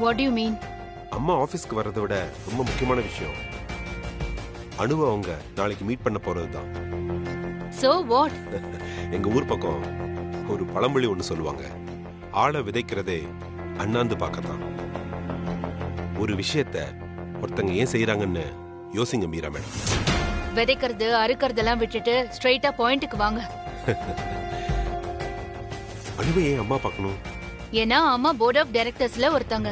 What you mean? அம்மா ஆபீஸ்க்கு வர்றதை விட ரொம்ப முக்கியமான விஷயம் அனுவை அவங்க நாளைக்கு மீட் பண்ண போறதுதான். So what? எங்க ஊர் பக்கம் ஒரு பழமொழி ஒண்ணு சொல்லுவாங்க, ஆளை விதைக்கிறதே அண்ணாந்து பார்க்கத்தான். ஒரு விஷயத்த ஒருத்தங்க ஏன் செய்யறாங்கன்னு யோசிங்க மீரா மேடம். விதைக்கிறது அறுக்கிறதெல்லாம் விட்டுட்டு ஸ்ட்ரைட்டா பாயிண்ட்க்கு வாங்க. அனுவை ஏன் அம்மா பார்க்கணும்? ஏன்னா அம்மா போர்ட் ஆஃப் டைரக்டர்ஸ்ல ஒருத்தங்க,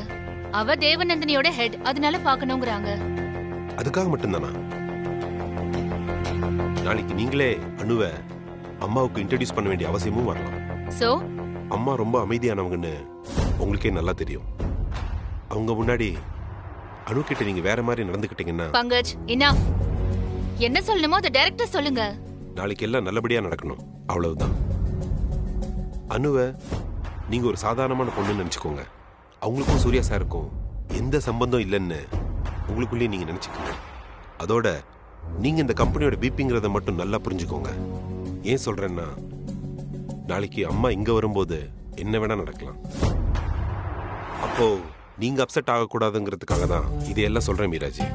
அவ தேவநந்தினியோட ஹெட், அதனால பார்க்கணும்ங்கறாங்க. அதுக்காக மட்டும்தானா? நாளைக்கு நீங்களே அனுவை அம்மாவுக்கு இன்ட்ரோடியூஸ் பண்ண வேண்டிய அவசியமும் வரலாம். சோ அம்மா ரொம்ப அமைதியானவங்கன்னு உங்களுக்கே நல்லா தெரியும். அவங்க முன்னாடி அனு கிட்ட நீங்க வேற மாதிரி நடந்துக்கிட்டீங்கன்னா. பங்கஜ், இனஃப். என்ன சொல்லணுமோ அதை டைரக்டா சொல்லுங்க. நாளைக்கு எல்லாம் நல்லபடியா நடக்கணும், அவ்வளவுதான். அனுவை நீங்க ஒரு சாதாரணமான பொண்ணுன்னு நினைச்சுக்கோங்க. அவங்களுக்கும் சூர்யா சாருக்கும் எந்த சம்பந்தம் இல்லைன்னு உங்களுக்குள்ளேயே நீங்க நினைச்சுக்கோங்க. அதோட நீங்க இந்த கம்பெனியோட பிபிங்கிறத மட்டும் நல்லா புரிஞ்சுக்கோங்க. ஏன் சொல்றேன்னா, நாளைக்கு அம்மா இங்க வரும்போது என்ன வேணா நடக்கலாம். அப்போ நீங்க அப்செட் ஆகக்கூடாதுங்கிறதுக்காக தான் இதையெல்லாம் சொல்றேன் மீராஜி.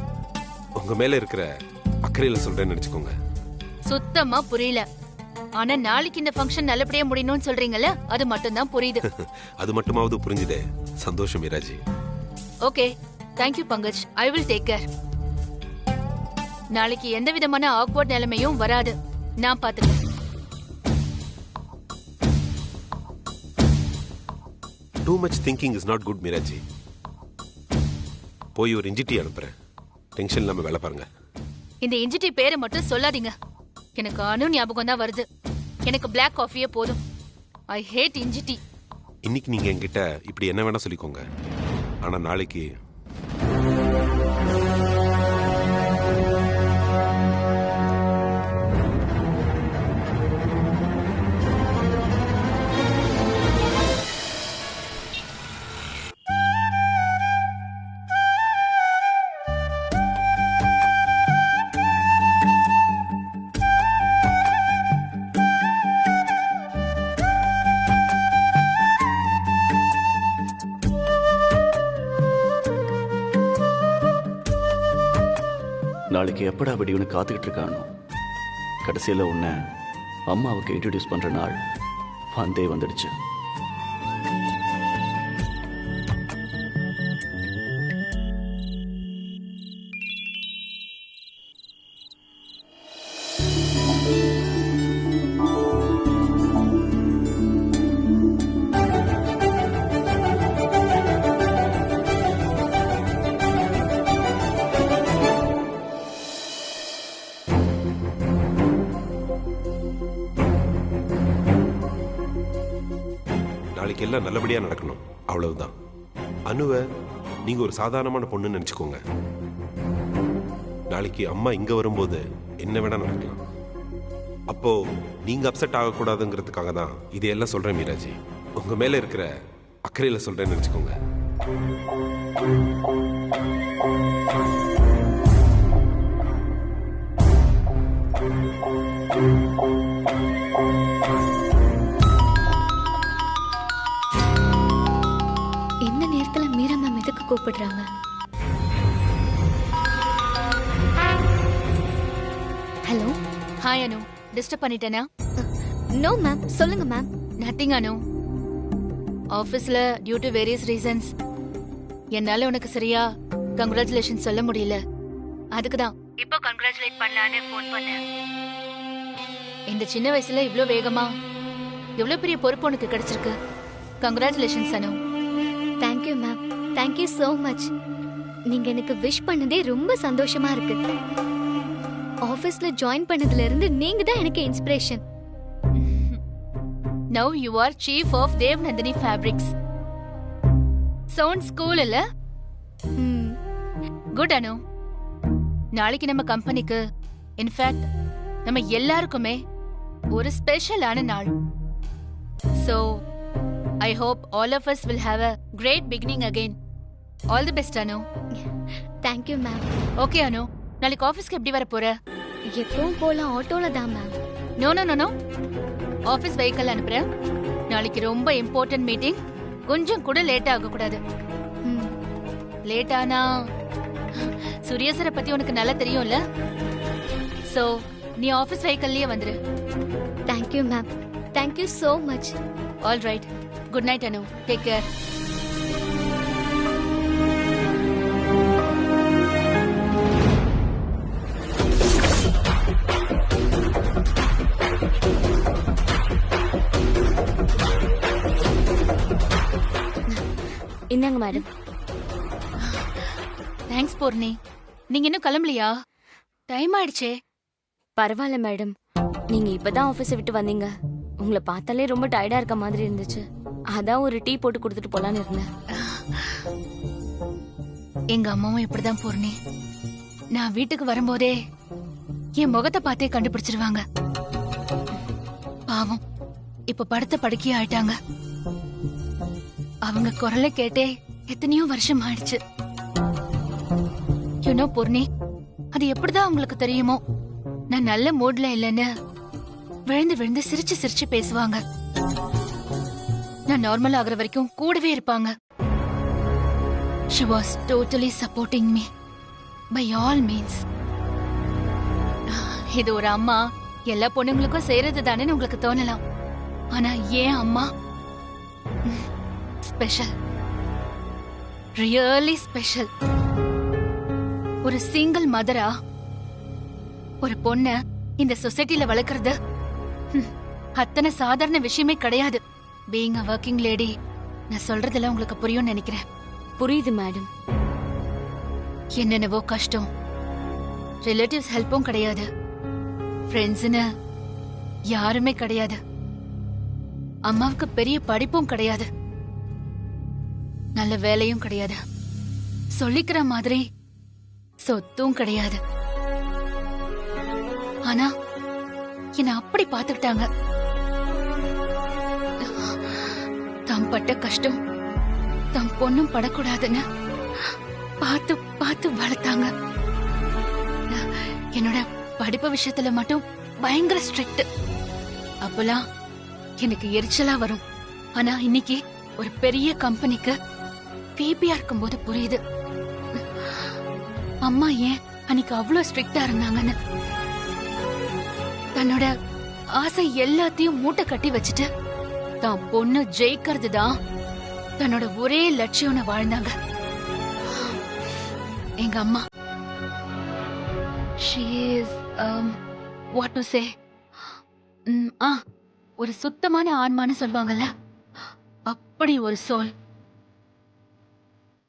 உங்க மேல இருக்கிற அக்கறையில சொல்றேன்னு நினைச்சுக்கோங்க. சுத்தமா புரியல. ஆனா நாளைக்கு இந்த ஃபங்க்ஷன் நல்லபடியா முடியணும்னு சொல்றீங்கல்ல, அது மட்டும் தான் புரியுது. அது மட்டுமாவது புரிஞ்சுதே, சந்தோஷம் Meeraji. Okay, thank you Pankaj. I will take care. நாளைக்கு எந்த விதமான ஆக்வர்ட் நிலைமையும் வராது, நான் பாத்துக்கிறேன். Too much thinking is not good, மீராஜி. போய் ஒரு இன்ஜிடி அனுப்புறேன். டென்ஷன் இல்லாம வேலை பாருங்க. இந்த இன்ஜிடி பேரை மட்டும் சொல்லாதீங்க. எனக்கு அனு ஞாபகம் தான் வருது. எனக்கு பிளாக் காஃபியே போதும். ஐ ஹேட் இன்ஜிடி. இன்னைக்கு நீங்க என்கிட்ட இப்படி என்ன வேணா சொல்லிக்கோங்க. ஆனா நாளைக்கு நாளைக்கு எப்படா விடியுன்னு காத்துக்கிட்டு இருக்கானோ. கடைசியில் உன்னை அம்மாவுக்கு இன்ட்ரடியூஸ் பண்ணுற நாள் வந்தே வந்துடுச்சு. நாளைக்கு எல்லாம் நல்லபடியா நடக்கணும், அவ்வளவுதான். அனுவை நீங்க ஒரு சாதாரணமான பொண்ணுன்னு நினைச்சுக்கோங்க. நாளைக்கு அம்மா இங்க வரும்போது என்ன வேணா நடக்கலாம். அப்போ நீங்க அப்செட் ஆகக்கூடாதுங்கிறதுக்காக தான் இதையெல்லாம் சொல்றேன் மீராஜி. உங்க மேல இருக்கிற அக்கறையில சொல்றேன்னு நினைச்சுக்கோங்க. இந்த நேரத்துல மீரா மேம் எதுக்கு கூப்பிடுறாங்க? ஹலோ. ஹாய் அனு, டிஸ்டர்ப் பண்ணிட்டேனா? நோ மேம், சொல்லுங்க மேம். நத்திங் அனு. ஆஃபீஸ்ல டியூ டு வேரியஸ் ரீசன்ஸ் என்னால உனக்கு சரியா கங்க்ராச்சுலேஷன் சொல்ல முடியல. அதுக்கு தான் இப்போ கங்க்ராச்சுலேட் பண்ணலான்னு ஃபோன் பண்ணேன். இந்த சின்ன வயசுல இவ்ளோ வேகமா எவ்வளோ பெரிய பொறுப்பு உனக்கு கிடைச்சிருக்கு. Congratulations Anu. Thank you ma'am, thank you so much. நீங்க எனக்கு விஷ் பண்ணதே ரொம்ப சந்தோஷமா இருக்கு. ஆபீஸ்ல ஜாயின் பண்ணதுல இருந்து நீங்க தான் எனக்கு inspiration. Now you are chief of Devnandini Fabrics. Sounds cool இல்ல? Good அனு. நாளைக்கு நம்ம கம்பெனிக்கு, இன்ஃபேக்ட் நம்ம எல்லாருக்குமே ஒரு ஸ்பெஷலான நாள். So I hope all of us will have a great beginning again. All the best Anu. Thank you ma'am. Okay Anu, நாளைக்கு ஆபீஸ்க்கு எப்படி வர போற? எப்பவும் போல ஆட்டோல தான் ma'am. No no no no, office vehicle அனுப்புறேன். நாளைக்கு ரொம்ப இம்பார்ட்டன்ட் மீட்டிங், கொஞ்சம் கூட லேட் ஆக கூடாது. லேட் ஆனா சூர்யா சாரை பத்தி உனக்கு நல்லா தெரியும்ல. சோ நீ ஆபீஸ் வெஹிக்கல்லயே வந்துரு. Thank you ma'am, thank you so much. All right, good night Anu, take care. இந்தாங்க மேடம். தேங்க்ஸ் பூர்ணி. நீங்க இன்னும் கிளம்பலையா? டைம் ஆயிடுச்சே. பரவாயில்ல மேடம், நீங்க இப்பதான் ஆபீஸை விட்டு வந்தீங்க. உங்களை பார்த்தாலே ரொம்ப டயர்டா இருக்க மாதிரி இருந்துச்சு. அதான் ஒரு டீ போட்டு கொடுத்துட்டு போலான்னு இருந்தேன். எங்க அம்மாவும் இப்படிதான் பூர்ணி. நான் வீட்டுக்கு வரும்போதே என் முகத்தை பார்த்தே கண்டுபிடிச்சிருவாங்க. பாவம், இப்ப படுத்த படுக்கையா ஆயிட்டாங்க. அவங்க குரலை கேட்டே எத்தனையோ வருஷம் ஆயிடுச்சு. யூனோ பூர்ணி, அது எப்படிதான் அவங்களுக்கு தெரியுமோ நான் நல்ல மூட்ல இல்லைன்னு விழுந்து விழுந்து சிரிச்சு சிரிச்சு பேசுவாங்க. நான் நார்மல் ஆகுற வரைக்கும் கூடவே இருப்பாங்க. She was totally supporting me by all means. இது ஒரு அம்மா எல்லா பொண்ணுங்களுக்கும் செய்யறது தானேன்னு உங்களுக்கு தோணலாம். ஆனா ஏன் அம்மா ஸ்பெஷல், ரியலி ஸ்பெஷல். ஒரு சிங்கிள் மதரா ஒரு பொண்ண இந்த சொசைட்டில வளர்க்கறது அத்தனை சாதாரண விஷயமே கிடையாது. பீயிங் அ வர்க்கிங் லேடி, நான் சொல்றதெல்லாம் உங்களுக்கு புரியும்னு நினைக்கிறேன். புரியுது மேடம். என்னென்னவோ கஷ்டம், ரிலேட்டிவ்ஸ் ஹெல்ப்பும் கிடையாது, ஃப்ரெண்ட்ஸ்னு யாருமே கிடையாது, அம்மாவுக்கு பெரிய படிப்பும் கிடையாது, நல்ல வேலையும் கிடையாது, சொல்லிக்கிற மாதிரி சொத்தும் கிடையாது. ஆனா என்ன அப்படி பாத்துக்கிட்டாங்க. தாம் பட்ட கஷ்டம் தம் பொண்ணும் படக்கூடாதுன்னு பார்த்து பார்த்து வளர்த்தாங்க. என்னோட படிப்பு விஷயத்துல மட்டும் பயங்கர ஸ்ட்ரிக்ட். அப்பெல்லாம் எனக்கு எரிச்சலா வரும். ஆனா இன்னைக்கு ஒரு பெரிய கம்பெனிக்கு பிபியா இருக்கும்போது புரியுது அம்மா ஏன் அன்னைக்கு அவ்வளவு ஸ்ட்ரிக்டா இருந்தாங்கன்னு. தன்னோட ஆசை எல்லாத்தையும் மூட்டை கட்டி வச்சுட்டு தான் பொண்ணு ஜெயிக்கிறது தான் தன்னோட ஒரே லட்சியம்னு வாழ்ந்தாங்க எங்க அம்மா. She is what to say, ஒரு சுத்தமான ஆன்மான்னு சொல்வாங்கல்ல, அப்படி ஒரு சோல்.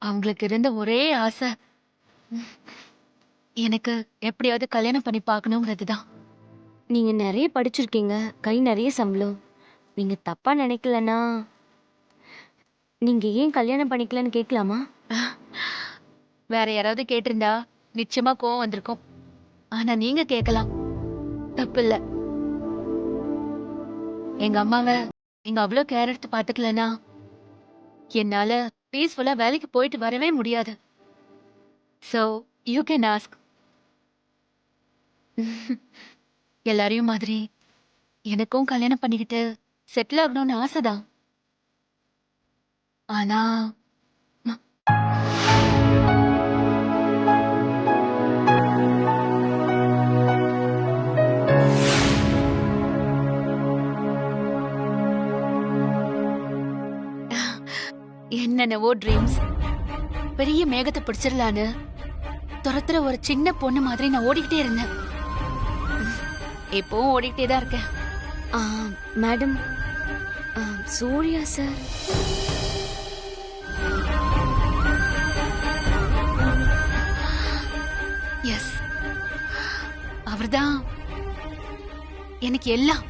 அவங்களுக்கு இருந்த ஒரே ஆசை எனக்கு எப்படியாவது கல்யாணம் பண்ணி பார்க்கணுங்கிறதுதான். நீங்க நிறைய படிச்சிருக்கீங்க, கை நிறைய சம்பளம். நீங்க தப்பா நினைக்கலன்னா நீங்க ஏன் கல்யாணம் பண்ணிக்கலன்னு கேட்கலாமா? வேற யாராவது கேட்டிருந்தா நிச்சயமா கோவம் வந்திருக்கும். ஆனா நீங்க கேட்கலாம், தப்பு இல்ல. எங்க அம்மாவை நீங்க அவ்வளவு கேர் எடுத்து பாத்துக்கலனா என்னால பீஸ்ஃபுல்லா வேலைக்கு போயிட்டு வரவே முடியாது. So you can ask. எல்லாரையும் மாதிரி எனக்கும் கல்யாணம் பண்ணிக்கிட்டு செட்டில் ஆகணும்னு ஆசைதான். ஆனா என்னென்னவோ ட்ரீம்ஸ், பெரிய மேகத்தை பிடிச்சிடலான்னு துரத்துற ஒரு சின்ன பொண்ணு மாதிரி நான் ஓடிக்கிட்டே இருந்தேன். இப்போவும் ஓடிக்கிட்டே தான் இருக்கேன். மேடம், சூர்யா சார் எஸ், அவர்தான் எனக்கு எல்லாம்.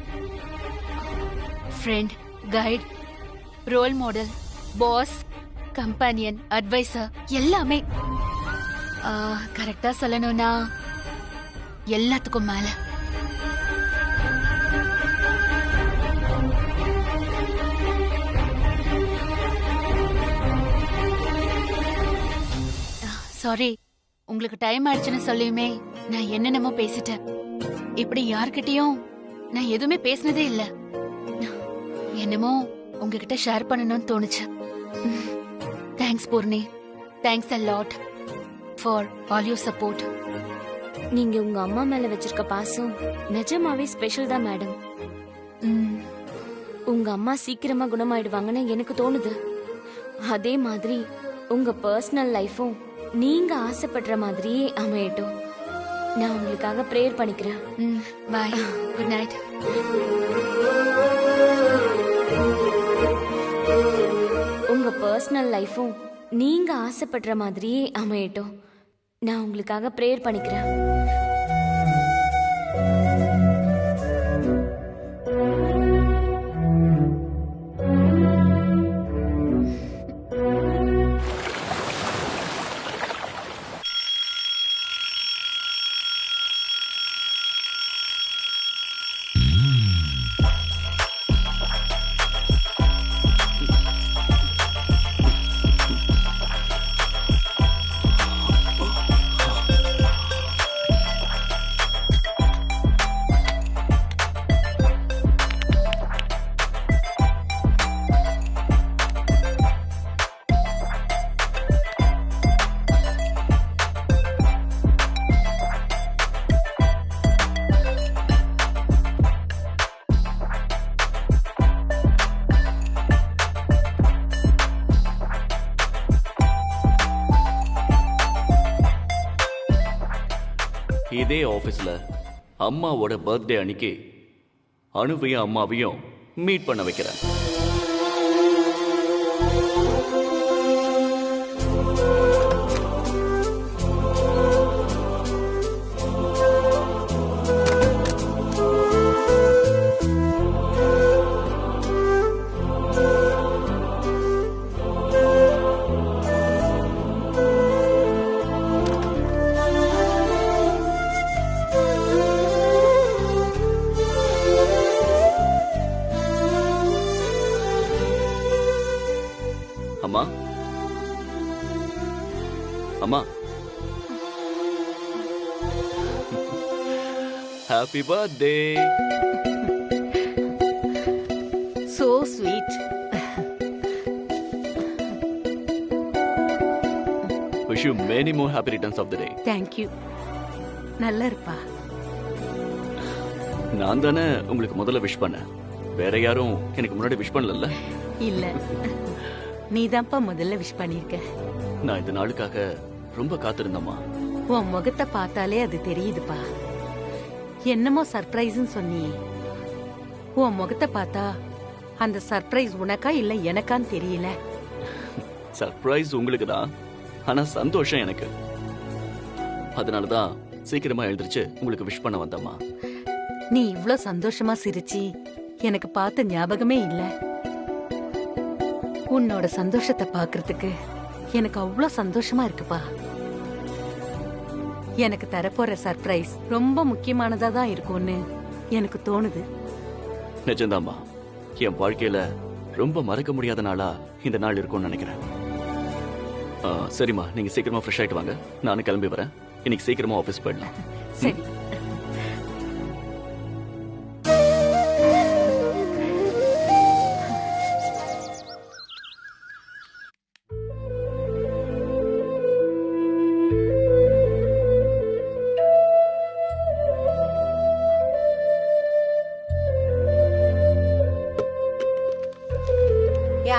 Friend, guide, role model, boss, companion, adviser, எல்லாமே. கரெக்டா சொல்லணும்னா எல்லாத்துக்கும் மேல. சாரி, உங்களுக்கு டைம் ஆயிடுச்சுன்னு சொல்லியுமே நான் என்னென்னமோ பேசிட்டேன். இப்படி யார்கிட்டயும் நான் எதுவுமே பேசினதே இல்ல. என்னமோ உங்ககிட்ட ஷேர் பண்ணணும்னு தோணுச்சு. Thanks Poorni. Thanks a lot for all your support. நீங்க உங்க அம்மா மேல வச்சிருக்க பாசம் நிஜமாவே ஸ்பெஷல் தான் மேடம். உங்க அம்மா சீக்கிரமா குணமாயிடுவாங்கன்னு எனக்கு தோணுது. அதே மாதிரி உங்க பர்சனல் லைஃபும் நீங்க ஆசைப்படுற மாதிரியே அமையட்டும். நான் உங்களுக்காக ப்ரேயர் பண்ணிக்கிறேன். பாய், குட் நைட். உங்க பர்சனல் லைஃபும் நீங்க ஆசைப்படுற மாதிரியே அமையட்டும். நான் உங்களுக்காக ப்ரேயர் பண்ணிக்கிறேன். இதே ஆபீஸ்ல அம்மாவோட பர்த்டே அன்னைக்கு அனுவையும் அம்மாவையும் மீட் பண்ண வைக்கிறேன். அம்மா, அம்மா, happy birthday. So sweet. Wish you many more happy returns of the day. Thank you. நல்லா இருப்பா. நான் தானே உங்களுக்கு முதல்ல விஷ் பண்ணேன். வேற யாரும் எனக்கு முன்னாடி விஷ் பண்ணல. இல்ல, நீதான்ப்பா முதல்ல விஷ் பண்ணிருக்க. நான் இந்த நாளுக்காக ரொம்ப காத்திருந்தேம்மா. உன் முகத்தை பார்த்தாலே அது தெரியுதுப்பா. என்னமோ சர்ப்ரைஸ்னு சொன்னியே, உன் முகத்தை பார்த்தா அந்த சர்ப்ரைஸ் உனக்கா இல்ல எனக்கான்னு தெரியல. சர்ப்ரைஸ் உங்களுக்கு தான், ஆனா சந்தோஷம் எனக்கு. அதனாலதான் சீக்கிரமா எழுந்திருச்சு உங்களுக்கு விஷ் பண்ண வந்தம்மா. நீ இவ்ளோ சந்தோஷமா சிரிச்சி எனக்கு பார்த்த ஞாபகமே இல்ல. உன்னோட சந்தோஷத்தை பாக்குறதுக்கு எனக்கு அவ்வளோ சந்தோஷமா இருக்குப்பா. எனக்கு தரப்போற சர்ப்ரைஸ் ரொம்ப முக்கியமானதா தான் இருக்கும்னு எனக்கு தோணுது. நிஜம்தாம்மா, என் வாழ்க்கையில ரொம்ப மறக்க முடியாத நாளா இந்த நாள் இருக்கும்னு நினைக்கிறேன். சரிம்மா, நீங்க சீக்கிரமா ஃப்ரெஷ் ஆயிட்டு வாங்க. நானும் கிளம்பி வரேன். இன்னைக்கு சீக்கிரமா ஆபீஸ் போயிடலாம். சரி.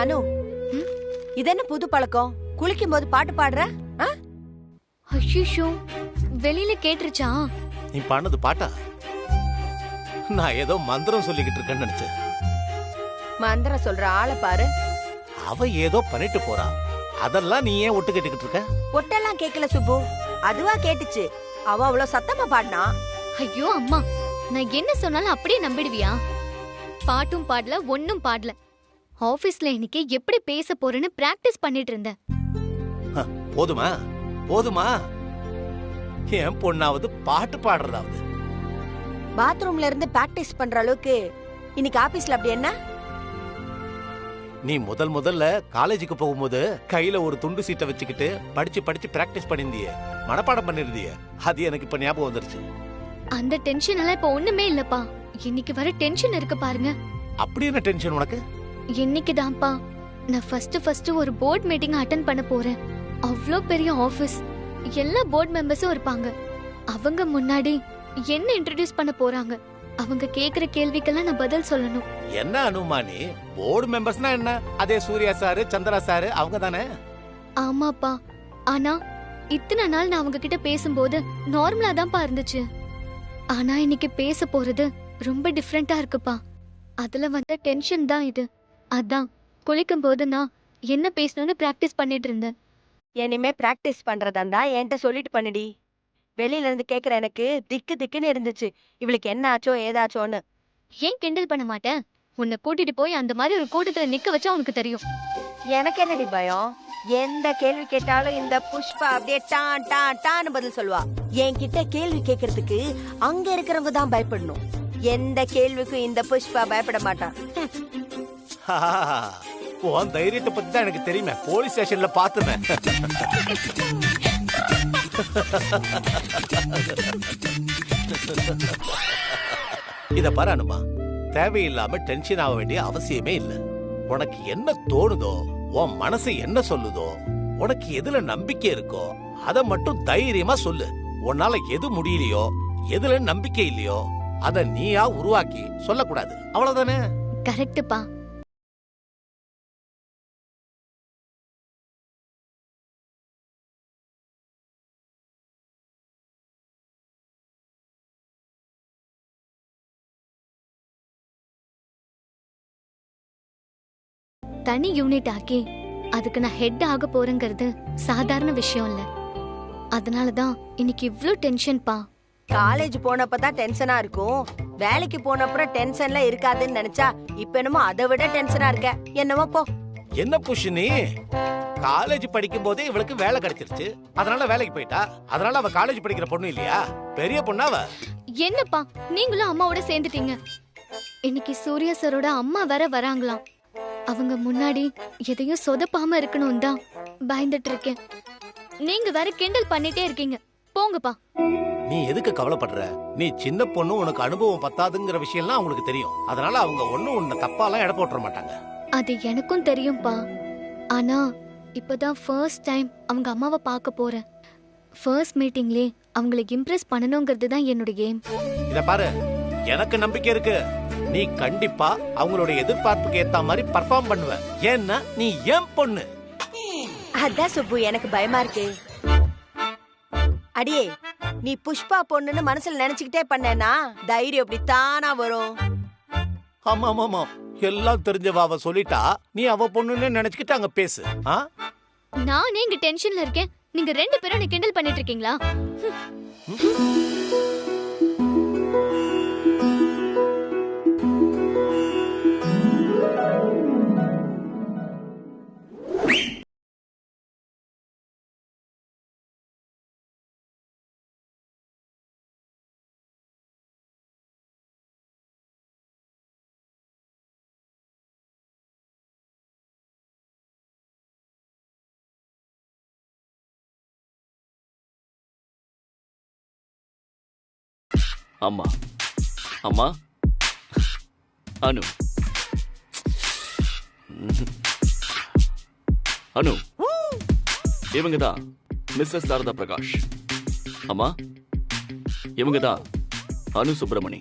அனு, இது என்ன புது பழக்கம்? குளிக்கும் போது பாட்டு பாடுற? ஐயோ, வெளியில கேட்டுருச்சா? நீ பண்ணது பாட்டா? நான் ஏதோ மந்திரம் சொல்லிக்கிட்டு இருக்கேன்னு நினைச்சேன். மந்திரம் சொல்ற ஆளை பாரு. அவ ஏதோ பண்ணிட்டு போறா, அதெல்லாம் நீ ஏன் ஒட்டு கேட்டுக்கிட்டு இருக்க? ஒட்டெல்லாம் கேட்கல சுப்பு, அதுவா கேட்டுச்சு. அவ அவ்வளவு சத்தமா பாடினா. ஐயோ அம்மா, நான் என்ன சொன்னாலும் அப்படியே நம்பிடுவியா? பாட்டும் பாடல, ஒன்னும் பாடல. ஆபீஸ்ல இன்னைக்கு எப்படி பேச போறேன்னு பிராக்டிஸ் பண்ணிட்டு இருந்தேன். போதுமா போதுமா? என் பொண்ணாவது பாட்டு பாடுறதாவது. பாத்ரூம்ல இருந்து பிராக்டிஸ் பண்ற அளவுக்கு இன்னைக்கு ஆபீஸ்ல அப்படி என்ன? நீ முதல்ல காலேஜுக்கு போகும்போது கையில ஒரு துண்டு சீட்டை வச்சுக்கிட்டு படிச்சு படிச்சு பிராக்டிஸ் பண்ணிருந்தியே, மனப்பாடம் பண்ணிருந்தியே, அது எனக்கு இப்ப ஞாபகம் வந்துருச்சு. அந்த டென்ஷன் எல்லாம் இப்ப ஒண்ணுமே இல்லப்பா. இன்னைக்கு வர டென்ஷன் இருக்கு பாருங்க. அப்படி என்ன டென்ஷன் உனக்கு? இன்னைக்குதான்ப்பா நான் ஃபர்ஸ்ட் ஒரு போர்ட் மீட்டிங் அட்டெண்ட் பண்ண போறேன். அவ்வளோ பெரிய ஆபீஸ், எல்லா போர்ட் மெம்பர்ஸும் இருப்பாங்க. அவங்க முன்னாடி என்ன இன்ட்ரோடியூஸ் பண்ண போறாங்க? அவங்க கேக்குற கேள்விக்கெல்லாம் நான் பதில் சொல்லணும். என்ன அனுமானி, போர்டு மெம்பர்ஸ்னா என்ன? அதே சூர்யா சாரு, சந்திரா சாரு, அவங்க தானே? ஆமாப்பா, ஆனா இத்தனை நாள் நான் அவங்க கிட்ட பேசும்போது நார்மலா தான்ப்பா இருந்துச்சு. ஆனா இன்னைக்கு பேச போறது ரொம்ப டிஃப்ரெண்டா இருக்குப்பா. அதுல வந்த டென்ஷன் தான் இது. அதான் குளிக்கும் போது நான் என்ன பேசணும்னு பிராக்டிஸ் பண்ணிட்டு இருந்தேன். இனிமே பிராக்டிஸ் பண்றதா இருந்தா என்கிட்ட சொல்லிட்டு பண்ணுடி. வெளியில இருந்து கேக்குற எனக்கு திக்கு திக்குன்னு இருந்துச்சு, இவளுக்கு என்ன ஆச்சோ ஏதாச்சோன்னு. ஏன் கிண்டல் பண்ண மாட்டேன்? உன்னை கூட்டிட்டு போய் அந்த மாதிரி ஒரு கூட்டத்துல நிக்க வச்சா உனக்கு தெரியும். எனக்கு என்னடி பயம்? எந்த கேள்வி கேட்டாலும் இந்த புஷ்பா அப்படியே டான் டான் டான்னு பதில் சொல்லுவா. என்கிட்ட கேள்வி கேட்கறதுக்கு அங்க இருக்கிறவங்க தான் பயப்படணும். எந்த கேள்விக்கும் இந்த புஷ்பா பயப்பட மாட்டான். உன் தைரியத்தை பத்தி தான் எனக்கு தெரியுமே, போலீஸ் ஸ்டேஷன்ல பாத்துமே. இத பாரு அனுமா, தேவையில்லாம டென்ஷன் ஆக வேண்டிய அவசியமே இல்ல. உனக்கு என்ன தோணுதோ, உன் மனசு என்ன சொல்லுதோ, உனக்கு எதுல நம்பிக்கை இருக்கோ அத மட்டும் தைரியமா சொல்லு. உன்னால எது முடியலையோ, எதுல நம்பிக்கை இல்லையோ அத நீயா உருவாக்கி சொல்லக்கூடாது, அவ்வளவுதானே? கரெக்ட்டுப்பா. தனி யூனிட் ஆக்கி அதுக்கு நான் ஹெட் ஆக போறேங்கிறது சாதாரண விஷயம் இல்ல. அதனாலதான் இன்னைக்கு இவ்ளோ டென்ஷன்பா. காலேஜ் போனப்பதான் டென்ஷனா இருக்கும், வேலைக்கு போனப்புறம் டென்ஷன்ல இருக்காதுன்னு நினைச்சா இப்ப என்னமோ அதை விட டென்ஷனா இருக்க. என்னமோ போ. என்ன புஷ்ணி, காலேஜ் படிக்கும் போதே இவளுக்கு வேலை கிடைச்சிருச்சு, அதனால வேலைக்கு போயிட்டா. அதனால அவ காலேஜ் படிக்கிற பொண்ணு இல்லையா? பெரிய பொண்ணா அவ. என்னப்பா நீங்களும் அம்மாவோட சேர்ந்துட்டீங்க. இன்னைக்கு சூர்யா சரோட அம்மா வேற வராங்களாம். அவங்க முன்னாடி எதையும் சொதப்பாம இருக்கணும் தான் பயந்துட்டு இருக்கேன். நீங்க வேற கிண்டல் பண்ணிட்டே இருக்கீங்க, போங்கப்பா. நீ எதுக்கு கவலைப்படுற? நீ சின்ன பொண்ணு, உனக்கு அனுபவம் பத்தாதுங்கிற விஷயம்லாம் அவங்களுக்கு தெரியும். அதனால அவங்க ஒண்ணும் உன்னை தப்பாலாம் எடை போட்டுற மாட்டாங்க. அது எனக்கும் தெரியும்பா. ஆனா இப்பதான் ஃபர்ஸ்ட் டைம் அவங்க அம்மாவை பார்க்க போறேன். ஃபர்ஸ்ட் மீட்டிங்லே அவங்களை இம்ப்ரெஸ் பண்ணணுங்கிறது தான் என்னோட எய்ம். இத பாரு, எனக்கு நம்பிக்கை இருக்கு, நீ கண்டிப்பா அவங்களோட எதிர்பார்ப்புக்கு ஏத்த மாதிரி பர்ஃபார்ம் பண்ணுவ. ஏன்னா நீ ஏன் பொண்ணு. அதான் சுப்பு, எனக்கு பயமா இருக்கு. அடியே, நீ புஷ்பா பொண்ணுன்னு மனசுல நினைச்சுக்கிட்டே பண்ணேனா தைரியம் எப்படி தானா வரும்? ஆமா ஆமா ஆமா, எல்லாம் தெரிஞ்சவ அவ சொல்லிட்டா, நீ அவ பொண்ணுன்னு நினைச்சுக்கிட்டு அங்க பேசு. நானே இங்க டென்ஷன்ல இருக்கேன், நீங்க ரெண்டு பேரும் என்ன கிண்டல் பண்ணிட்டு இருக்கீங்களா? அம்மா அம்மா அனு அனு, இவங்க தான் மிஸ்ஸஸ் சாரதா பிரகாஷ். அம்மா, இவங்க தான் அனு சுப்பிரமணி.